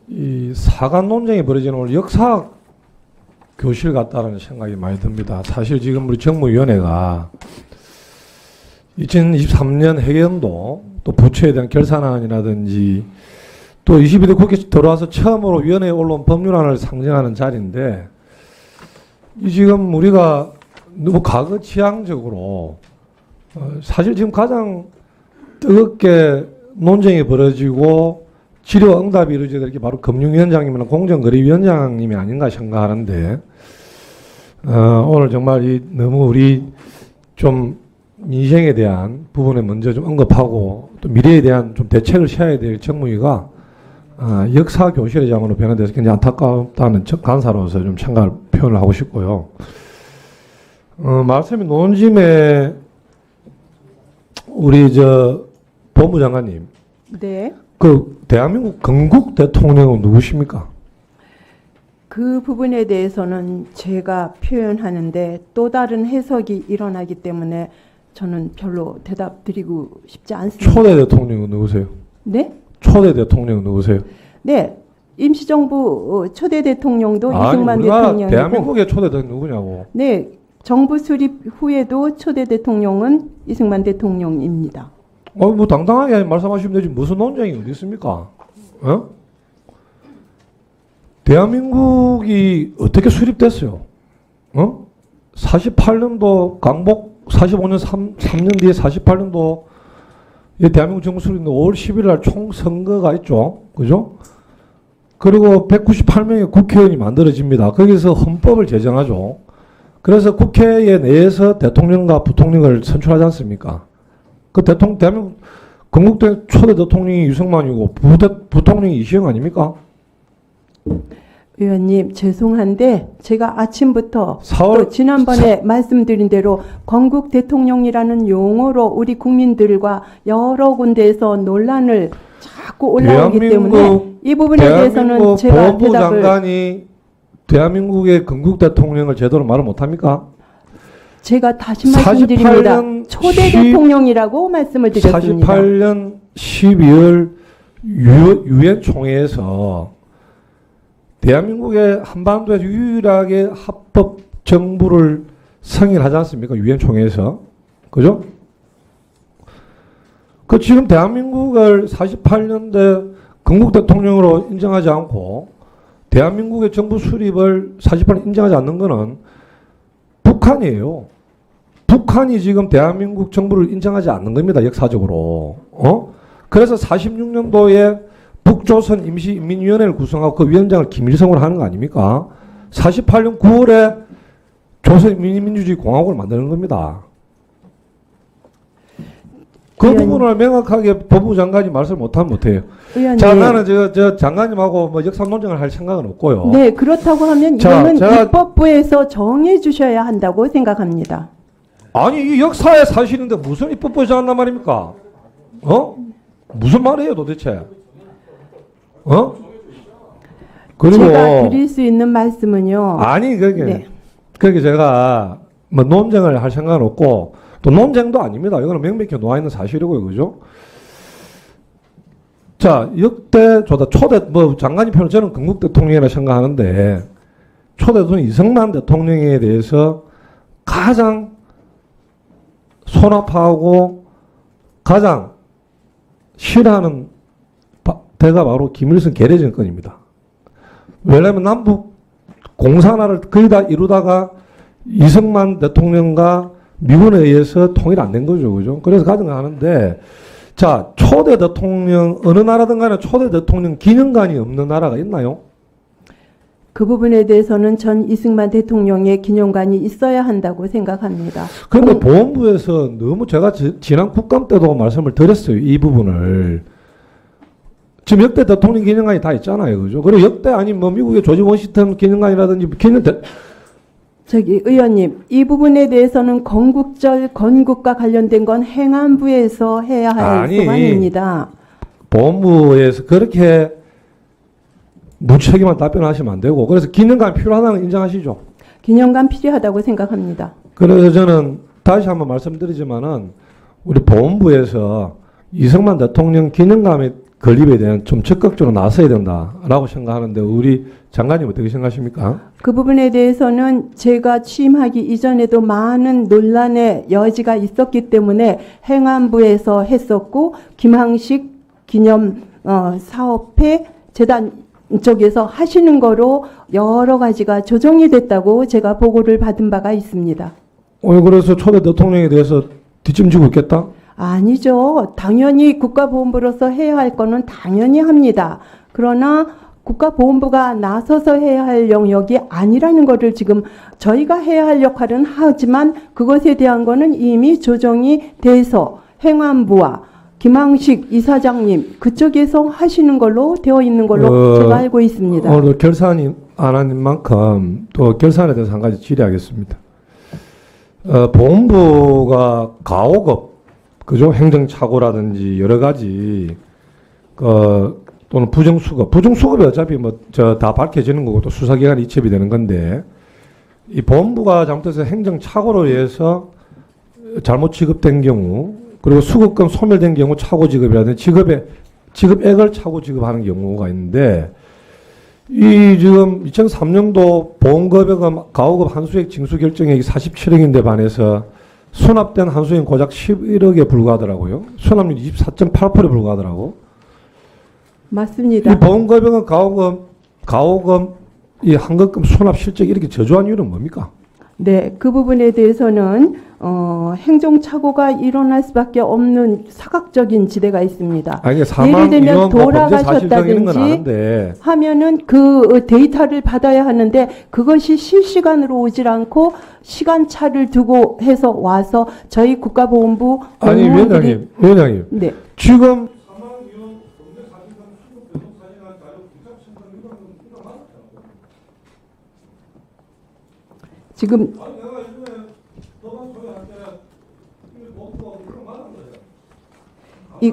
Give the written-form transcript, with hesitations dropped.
이 사관 논쟁이 벌어지는 오늘 역사 교실 같다는 생각이 많이 듭니다. 사실 지금 우리 정무위원회가 2023년 해경도 또 부처에 대한 결산안이라든지 또 22대 국회 들어와서 처음으로 위원회에 올라온 법률안을 상정하는 자리인데 이 지금 우리가 너무 과거 지향적으로 사실 지금 가장 뜨겁게 논쟁이 벌어지고 질의와 응답이 이루어져야 될 게 바로 금융위원장님이나 공정거래위원장님이 아닌가 생각하는데 오늘 정말 너무 우리 좀 민생에 대한 부분에 먼저 좀 언급하고 또 미래에 대한 좀 대책을 세워야 될 정무위가 역사 교실의 장으로 변화돼서 굉장히 안타깝다는 간사로서 좀 생각을 표현을 하고 싶고요. 말씀이 논심에 우리 법무장관님. 네. 그 대한민국 건국 대통령은 누구십니까? 그 부분에 대해서는 제가 표현하는데 또 다른 해석이 일어나기 때문에 저는 별로 대답 드리고 싶지 않습니다. 초대 대통령은 누구세요? 네? 초대 대통령은 누구세요? 네. 임시정부 초대 대통령도 아니, 이승만 우리나라 대통령이고 대한민국의 초대 대통령 누구냐고. 네. 정부 수립 후에도 초대 대통령은 이승만 대통령입니다. 뭐 당당하게 말씀하시면 되지 무슨 논쟁이 어디 있습니까? 어? 대한민국이 어떻게 수립됐어요? 48년도 강복 45년 3년 뒤에 48년도 대한민국 정부 수립인데 5월 10일 날 총선거가 있죠. 그죠? 그리고 198명의 국회의원이 만들어집니다. 거기서 헌법을 제정하죠. 그래서 국회에 내에서 대통령과 부통령을 선출하지 않습니까? 그 대한민국 건국대 초대 대통령이 유승만이고 부통령이 이시영 아닙니까? 의원님 죄송한데 제가 아침부터 4월 또 지난번에 말씀드린 대로 건국 대통령이라는 용어로 우리 국민들과 여러 군데에서 논란을 자꾸 올라오기 때문에 이 부분에 대해서는 제가 법무부 장관이 대한민국의 건국 대통령을 제대로 말을 못합니까? 제가 다시 말씀드립니다. 초대 대통령이라고 말씀을 드렸습니다. 48년 12월 유엔 총회에서 대한민국의 한반도에서 유일하게 합법 정부를 승인하지 않습니까? 유엔 총회에서. 그죠? 그 지금 대한민국을 48년대 건국 대통령으로 인정하지 않고 대한민국의 정부 수립을 48년 인정하지 않는 것은 북한이에요. 북한이 지금 대한민국 정부를 인정하지 않는 겁니다. 역사적으로. 그래서 46년도에 북조선 임시인민위원회를 구성하고 그 위원장을 김일성으로 하는 거 아닙니까? 48년 9월에 조선인민주주의 공화국을 만드는 겁니다. 그 의원님. 부분을 명확하게 법무부 장관이 말씀을 못하면 못해요. 의원님. 자, 나는 저 장관님하고 뭐 역사 논쟁을 할 생각은 없고요. 네, 그렇다고 하면 자, 이거는 제가- 입법부에서 정해 주셔야 한다고 생각합니다. 아니, 이 역사의 사실인데 무슨 입법부에서 한단 말입니까? 무슨 말이에요, 도대체? 그리고 제가 드릴 수 있는 말씀은요. 아니 그게 네. 제가 뭐 논쟁을 할 생각은 없고 또 논쟁도 아닙니다. 이거는 명백히 놓아 있는 사실이고요, 그죠? 자, 역대 초대 뭐 장관님 표현 저는 건국 대통령이라 생각하는데 초대 대통령 이승만 대통령에 대해서 가장 손아파하고 가장 싫어하는 대가 바로 김일성 계례정권입니다. 왜냐하면 남북 공산화를 거의 다 이루다가 이승만 대통령과 미군에 의해서 통일 안 된 거죠. 그죠? 그래서 가정하는데, 자, 초대 대통령, 어느 나라든 간에 초대 대통령 기념관이 없는 나라가 있나요? 그 부분에 대해서는 전 이승만 대통령의 기념관이 있어야 한다고 생각합니다. 그런데 보훈부에서 너무 제가 지난 국감 때도 말씀을 드렸어요. 이 부분을. 지금 역대 대통령 기념관이 다 있잖아요. 그죠? 그리고 역대 아니면 뭐 미국의 조지 워싱턴 기념관이라든지 저기 의원님, 이 부분에 대해서는 건국절 건국과 관련된 건 행안부에서 해야 할 소관입니다. 보훈부에서 그렇게 무책임한 답변하시면 안 되고 그래서 기념관 필요하다는 거 인정하시죠? 기념관 필요하다고 생각합니다. 그래서 저는 다시 한번 말씀드리지만은 우리 보훈부에서 이승만 대통령 기념관에 건립에 대한 좀 적극적으로 나서야 된다라고 생각하는데 우리 장관님 어떻게 생각하십니까? 그 부분에 대해서는 제가 취임하기 이전에도 많은 논란의 여지가 있었기 때문에 행안부에서 했었고 김항식 기념 사업회 재단 쪽에서 하시는 거로 여러 가지가 조정이 됐다고 제가 보고를 받은 바가 있습니다. 그래서 초대 대통령에 대해서 뒷짐지고 있겠다? 아니죠. 당연히 국가보훈부로서 해야 할 거는 당연히 합니다. 그러나 국가보훈부가 나서서 해야 할 영역이 아니라는 것을 지금 저희가 해야 할 역할은 하지만 그것에 대한 거는 이미 조정이 돼서 행안부와 김항식 이사장님 그쪽에서 하시는 걸로 되어 있는 걸로 제가 알고 있습니다. 오늘 결산이 안 한 만큼 또 결산에 대해서 한 가지 질의하겠습니다. 보훈부가 가오급 그죠? 행정착오라든지 여러 가지 또는 부정수급이 어차피 뭐 다 밝혀지는 거고 또 수사기관이 이첩이 되는 건데 이 보훈부가 잘못해서 행정착오로 인해서 잘못 지급된 경우 그리고 수급금 소멸된 경우 착오 지급이라든지 지급액을 착오 지급하는 경우가 있는데 이 지금 2003년도 보험금액은 가오급 한수액 징수 결정액이 47억인데 반해서 수납된 한수액은 고작 11억에 불과하더라고요. 수납률 24.8%에 불과하더라고. 맞습니다. 이 보험금액은 가오금 이 한급금 수납 실적이 이렇게 저조한 이유는 뭡니까? 네, 그 부분에 대해서는 행정착오가 일어날 수밖에 없는 사각적인 지대가 있습니다. 아니, 예를 사망, 들면 위험, 범죄 사실 등 이런 건 돌아가셨다든지 아는데 하면은 그 데이터를 받아야 하는데 그것이 실시간으로 오질 않고 시간차를 두고 해서 와서 저희 국가보훈부 아니 공무원들이 위원장님 네. 지금 지금 이